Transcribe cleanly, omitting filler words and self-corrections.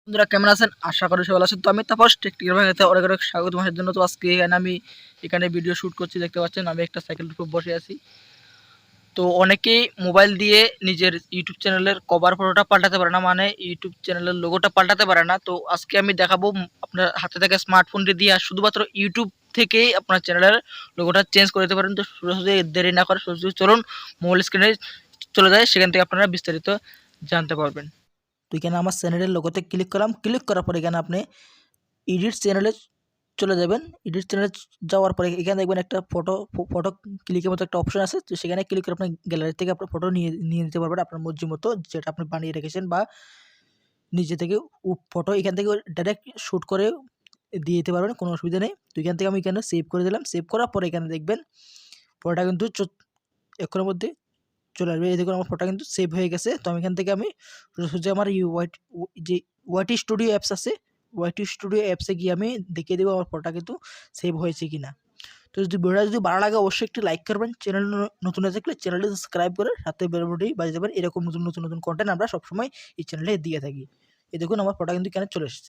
বন্ধুরা কেমন আছেন? আশা করি সবাই ভালো আছেন। তো আমি তাপস টেক বাংলাতে অনেক অনেক স্বাগত তোমাদের জন্য। তো আজকে এখানে ভিডিও শুট করছি, দেখতে পাচ্ছেন আমি একটা সাইকেলের উপর বসে আছি। তো অনেকেই মোবাইল দিয়ে নিজের ইউটিউব চ্যানেলের কভার ফটোটা পাল্টাতে পারে না, মানে ইউটিউব চ্যানেলের লোগোটা পাল্টাতে পারে না। তো আজকে আমি দেখাবো আপনার হাতে থাকা স্মার্টফোনটি দিয়ে শুধুমাত্র ইউটিউব থেকেই আপনার চ্যানেলের লোগোটা চেঞ্জ করে দিতে পারেন। তো সোজাসুজি দেরি না করে সোজাসুজি চলুন মোবাইল স্ক্রিনে চলে যায়, সেখান থেকে আপনারা বিস্তারিত জানতে পারবেন। তো এখানে আমার চ্যানেলের লোগোতে ক্লিক করলাম। ক্লিক করার পরে এখানে আপনি এডিট চ্যানেলে চলে যাবেন। এডিট চ্যানেলে যাওয়ার পরে এখানে দেখবেন একটা ফটো ক্লিকের মতো একটা অপশন আছে। তো সেখানে ক্লিক করে আপনি গ্যালারি থেকে আপনার ফটো নিয়ে নিতে পারবেন আপনার মর্জি মতো, যেটা আপনি বানিয়ে রেখেছেন বা নিজে থেকে ফটো এখান থেকে ডাইরেক্ট শ্যুট করে দিয়ে দিতে পারবেন, কোনো অসুবিধা নেই। তো এখান থেকে আমি এখানে সেভ করে দিলাম। সেভ করার পরে এখানে দেখবেন ফটোটা কিন্তু এক্ষণের মধ্যে চলে আসবে। এই দেখুন আমার ফটোটা কিন্তু সেভ হয়ে গেছে। তো আমি এখান থেকে সোজাসুজি আমার যে ওয়াইটি স্টুডিও অ্যাপস আছে, ওয়াইটি স্টুডিও অ্যাপসে গিয়ে আমি দেখিয়ে দেবো আমার ফটোটা কিন্তু সেভ হয়েছে কিনা। তো ভিডিওটা যদি ভালো লাগে অবশ্যই একটি লাইক করবেন, চ্যানেল নতুন হয়ে থাকলে চ্যানেলটি সাবস্ক্রাইব করে সাথে বেল বাটনটি বাজিয়ে দেবেন। এরকম নতুন নতুন কন্টেন্ট আমরা সবসময় এই চ্যানেলে দিয়ে থাকি। এই দেখুন আমার ফটোটা কিন্তু এখানে চলে এসেছে।